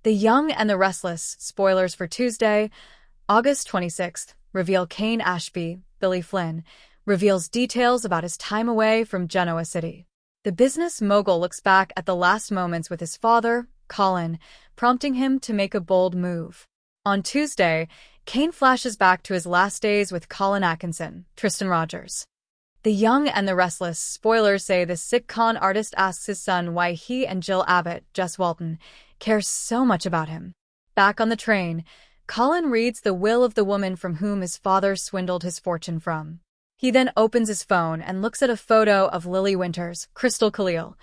The Young and the Restless, spoilers for Tuesday, August 26th, reveal Kane Ashby, Billy Flynn, reveals details about his time away from Genoa City. The business mogul looks back at the last moments with his father, Colin, prompting him to make a bold move. On Tuesday, Kane flashes back to his last days with Colin Atkinson, Tristan Rogers. The Young and the Restless, spoilers say the sick con artist asks his son why he and Jill Abbott, Jess Walton, cares so much about him. Back on the train, Colin reads the will of the woman from whom his father swindled his fortune from. He then opens his phone and looks at a photo of Lily Winters, Crystal Khalil.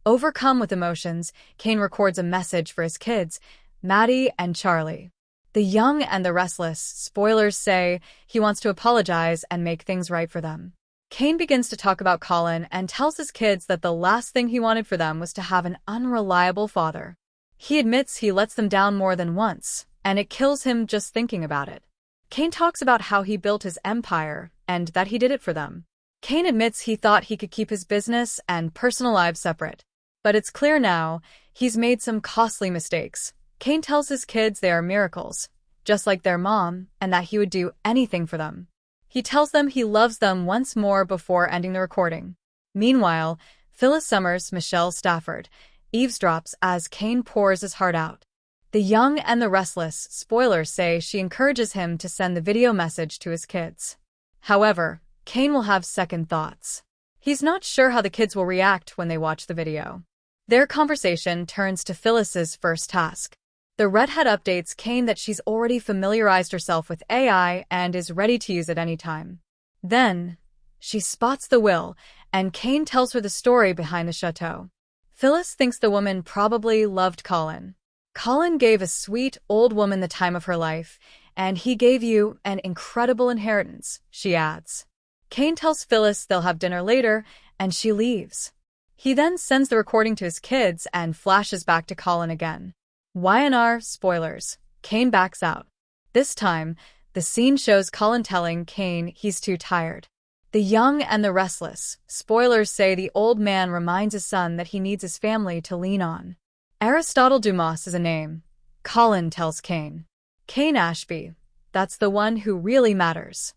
Overcome with emotions, Kane records a message for his kids, Maddie and Charlie. The Young and the Restless, spoilers say he wants to apologize and make things right for them. Kane begins to talk about Colin and tells his kids that the last thing he wanted for them was to have an unreliable father. He admits he lets them down more than once, and it kills him just thinking about it. Kane talks about how he built his empire and that he did it for them. Kane admits he thought he could keep his business and personal lives separate. But it's clear now he's made some costly mistakes. Kane tells his kids they are miracles, just like their mom, and that he would do anything for them. He tells them he loves them once more before ending the recording. Meanwhile, Phyllis Summers, Michelle Stafford, eavesdrops as Kane pours his heart out. The Young and the Restless, spoilers say she encourages him to send the video message to his kids. However, Kane will have second thoughts. He's not sure how the kids will react when they watch the video. Their conversation turns to Phyllis's first task. The redhead updates Kane that she's already familiarized herself with AI and is ready to use it anytime. Then, she spots the will, and Kane tells her the story behind the chateau. Phyllis thinks the woman probably loved Colin. Colin gave a sweet old woman the time of her life, and he gave you an incredible inheritance, she adds. Kane tells Phyllis they'll have dinner later, and she leaves. He then sends the recording to his kids and flashes back to Colin again. YNR, spoilers, Kane backs out. This time, the scene shows Colin telling Kane he's too tired. The Young and the Restless, spoilers say the old man reminds his son that he needs his family to lean on. Aristotle Dumas is a name. Colin tells Kane. Kane Ashby, that's the one who really matters.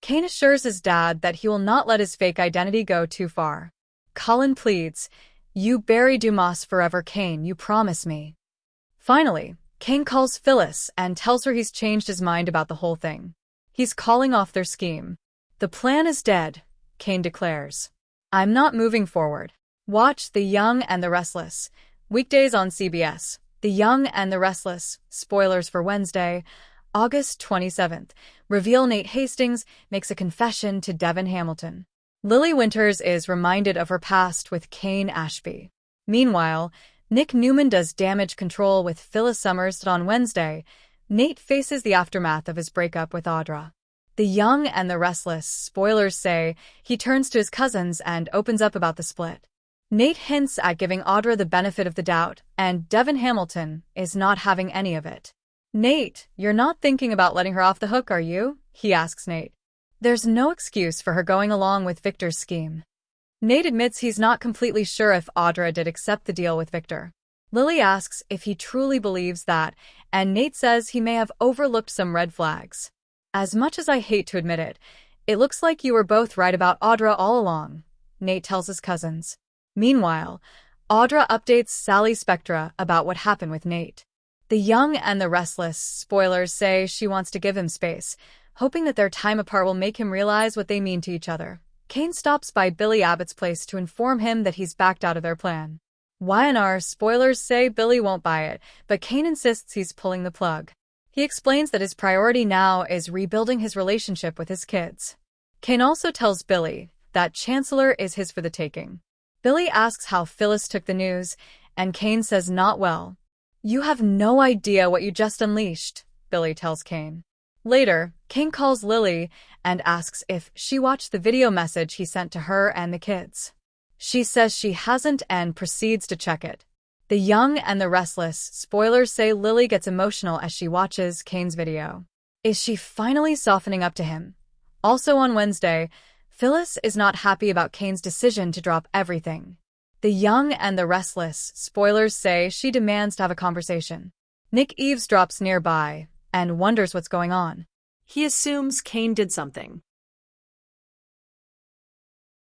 Kane assures his dad that he will not let his fake identity go too far. Colin pleads, "You bury Dumas forever, Kane, you promise me." Finally, Kane calls Phyllis and tells her he's changed his mind about the whole thing. He's calling off their scheme. "The plan is dead," Kane declares. "I'm not moving forward." Watch The Young and the Restless. Weekdays on CBS. The Young and the Restless, spoilers for Wednesday, August 27th, reveal Nate Hastings makes a confession to Devin Hamilton. Lily Winters is reminded of her past with Kane Ashby. Meanwhile, Nick Newman does damage control with Phyllis Summers. On Wednesday, Nate faces the aftermath of his breakup with Audra. The Young and the Restless, spoilers say he turns to his cousins and opens up about the split. Nate hints at giving Audra the benefit of the doubt, and Devin Hamilton is not having any of it. "Nate, you're not thinking about letting her off the hook, are you?" he asks Nate. There's no excuse for her going along with Victor's scheme. Nate admits he's not completely sure if Audra did accept the deal with Victor. Lily asks if he truly believes that, and Nate says he may have overlooked some red flags. "As much as I hate to admit it, it looks like you were both right about Audra all along," Nate tells his cousins. Meanwhile, Audra updates Sally Spectra about what happened with Nate. The Young and the Restless, spoilers say she wants to give him space, hoping that their time apart will make him realize what they mean to each other. Kane stops by Billy Abbott's place to inform him that he's backed out of their plan. YNR, spoilers say Billy won't buy it, but Kane insists he's pulling the plug. He explains that his priority now is rebuilding his relationship with his kids. Kane also tells Billy that Chancellor is his for the taking. Billy asks how Phyllis took the news, and Kane says not well. "You have no idea what you just unleashed," Billy tells Kane. Later, Kane calls Lily and asks if she watched the video message he sent to her and the kids. She says she hasn't and proceeds to check it. The Young and the Restless, spoilers say Lily gets emotional as she watches Kane's video. Is she finally softening up to him? Also on Wednesday, Phyllis is not happy about Kane's decision to drop everything. The Young and the Restless, spoilers say she demands to have a conversation. Nick eavesdrops nearby and wonders what's going on. He assumes Kane did something,